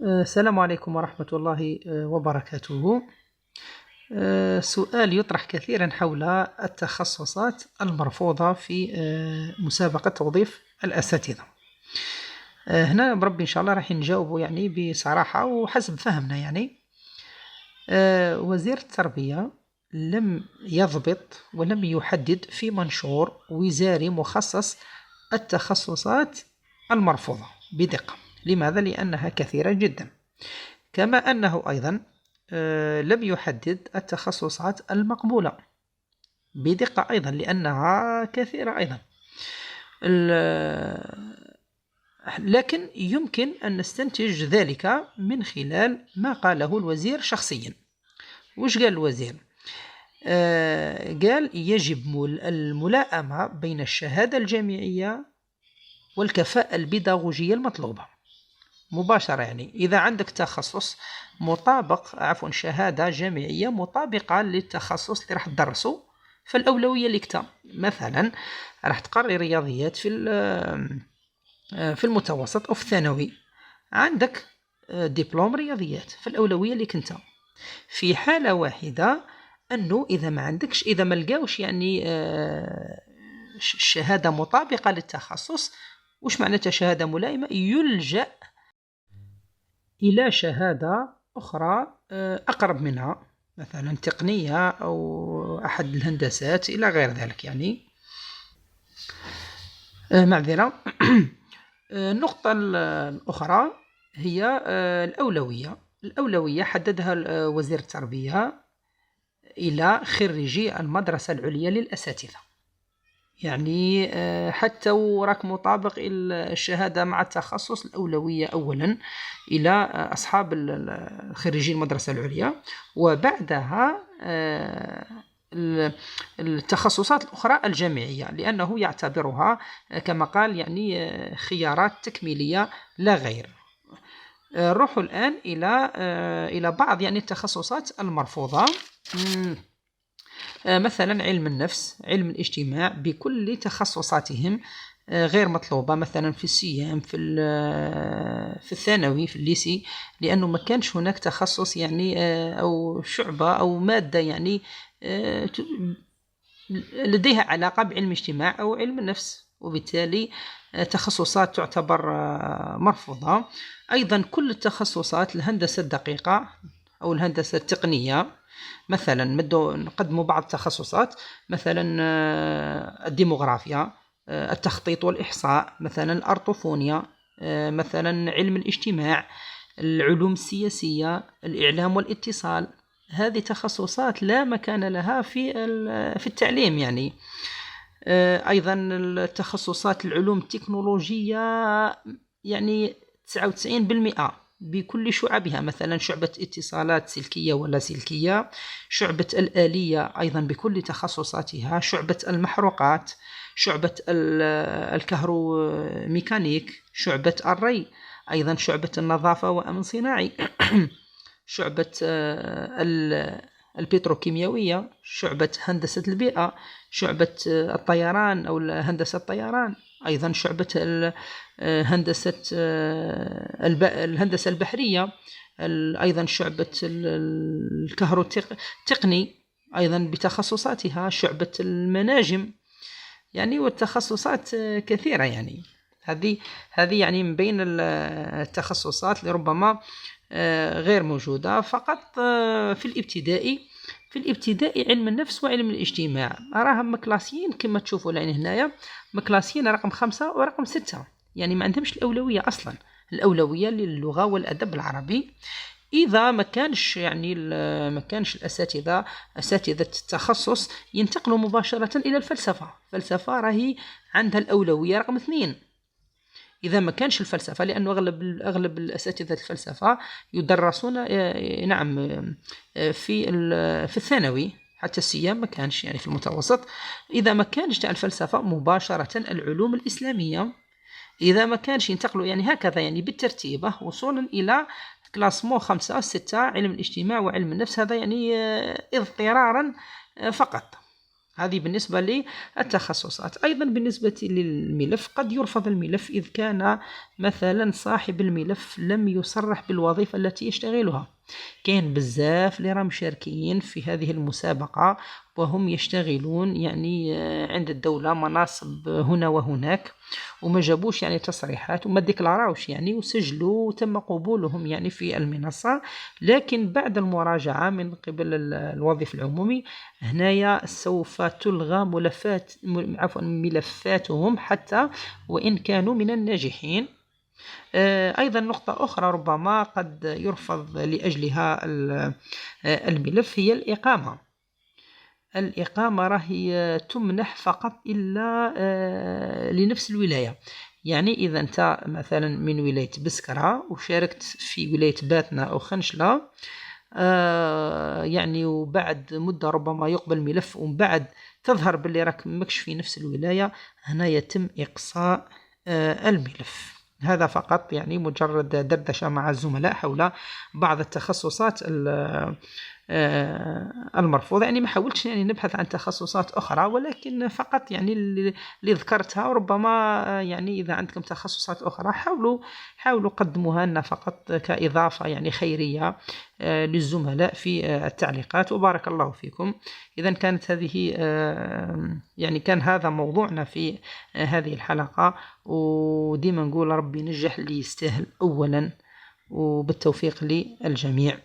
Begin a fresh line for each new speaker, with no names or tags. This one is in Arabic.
السلام عليكم ورحمة الله وبركاته. سؤال يطرح كثيرا حول التخصصات المرفوضة في مسابقة توظيف الأساتذة. هنا بربي إن شاء الله راح نجاوبه يعني بصراحة وحسب فهمنا يعني. وزير التربية لم يضبط ولم يحدد في منشور وزاري مخصص التخصصات المرفوضة بدقة. لماذا؟ لأنها كثيرة جدا، كما أنه أيضا لم يحدد التخصصات المقبولة بدقة أيضا لأنها كثيرة أيضا. لكن يمكن أن نستنتج ذلك من خلال ما قاله الوزير شخصيا. وش قال الوزير؟ قال يجب الملائمة بين الشهادة الجامعية والكفاءة البيداغوجية المطلوبة مباشرة. يعني إذا عندك تخصص شهادة جامعية مطابقة للتخصص اللي راح تدرسه، فالأولوية لك. مثلا راح تقري رياضيات في المتوسط أو في الثانوي، عندك دبلوم رياضيات، فالأولوية لك أنت. في حالة واحدة أنه إذا ما لقاوش يعني الشهادة مطابقة للتخصص، وش معناتها شهادة ملائمة؟ يلجأ إلى شهادة أخرى أقرب منها، مثلا تقنية أو أحد الهندسات إلى غير ذلك يعني. معذرة. النقطة الأخرى هي الأولوية حددها وزير التربية إلى خريجي المدرسة العليا للأساتذة. يعني حتى وراك مطابق الشهادة مع التخصص، الأولوية أولا إلى أصحاب خريجي المدرسة العليا، وبعدها التخصصات الأخرى الجامعية، لأنه يعتبرها كما قال يعني خيارات تكميلية لا غير. نروح الآن إلى بعض يعني التخصصات المرفوضة. مثلا علم النفس، علم الاجتماع بكل تخصصاتهم غير مطلوبة، مثلا في السيام، في الثانوي، في الليسي، لأنه ما كانش هناك تخصص يعني أو شعبة أو مادة يعني لديها علاقة بعلم الاجتماع أو علم النفس، وبالتالي تخصصات تعتبر مرفوضة. أيضا كل التخصصات الهندسة الدقيقة أو الهندسة التقنية، مثلا نقدموا بعض التخصصات، مثلا الديموغرافيا، التخطيط والإحصاء، مثلا الأرطوفونيا، مثلا علم الاجتماع، العلوم السياسية، الإعلام والاتصال. هذه تخصصات لا مكان لها في التعليم يعني. أيضا التخصصات العلوم التكنولوجية يعني 99% بكل شعبها، مثلا شعبة اتصالات سلكية ولا سلكية، شعبة الآلية أيضا بكل تخصصاتها، شعبة المحروقات، شعبة الكهروميكانيك، شعبة الري، أيضا شعبة النظافة وأمن صناعي، شعبة البتروكيميائية، شعبة هندسة البيئة، شعبة الطيران أو هندسة الطيران، أيضا شعبة الهندسة البحرية، أيضا شعبة الكهروتقني أيضا بتخصصاتها، شعبة المناجم يعني. والتخصصات كثيرة يعني. هذه يعني من بين التخصصات اللي ربما غير موجودة فقط في الابتدائي علم النفس وعلم الاجتماع أراهم مكلاسيين كما تشوفوا لين هنايا، مكلاسيين رقم 5 ورقم 6، يعني ما عندهمش الأولوية أصلا. الأولوية للغة والأدب العربي. إذا ما كانش الأساتذة التخصص ينتقلوا مباشرة إلى الفلسفة راهي عندها الأولوية رقم 2. إذا ما كانش الفلسفة، لأنه أغلب الأساتذة الفلسفة يدرسون نعم في الثانوي، حتى السيام ما كانش يعني في المتوسط. إذا ما كانش الفلسفة مباشرة العلوم الإسلامية، إذا ما كانش ينتقلوا يعني هكذا يعني بالترتيب وصولا إلى كلاسمو 5 أو 6 علم الاجتماع وعلم النفس. هذا يعني اضطرارا فقط. هذه بالنسبة للتخصصات. أيضا بالنسبة للملف قد يرفض الملف إذ كان مثلا صاحب الملف لم يصرح بالوظيفة التي يشتغلها. كاين بزاف اللي راهم مشاركين في هذه المسابقة وهم يشتغلون يعني عند الدولة مناصب هنا وهناك، وما جابوش يعني تصريحات وما ديكلاراوش يعني، وسجلوا وتم قبولهم يعني في المنصة، لكن بعد المراجعة من قبل الوظيف العمومي هنايا سوف تلغى ملفاتهم حتى وإن كانوا من الناجحين. أيضا نقطة أخرى ربما قد يرفض لأجلها الملف هي الإقامة. الإقامة راهي تمنح فقط إلا لنفس الولاية. يعني إذا أنت مثلا من ولاية بسكرة وشاركت في ولاية باتنا أو خنشلة يعني وبعد مدة ربما يقبل ملف ومن بعد تظهر باللي راك مكش في نفس الولاية، هنا يتم إقصاء الملف. هذا فقط يعني مجرد دردشة مع الزملاء حول بعض التخصصات المرفوضة. يعني ما حاولتش يعني نبحث عن تخصصات أخرى، ولكن فقط يعني اللي ذكرتها. وربما يعني إذا عندكم تخصصات أخرى حاولوا قدموها لنا فقط كإضافة يعني خيرية للزملاء في التعليقات. وبارك الله فيكم. إذا كانت هذه يعني كان هذا موضوعنا في هذه الحلقة، وديما نقول ربي نجح اللي يستاهل أولا، وبالتوفيق للجميع.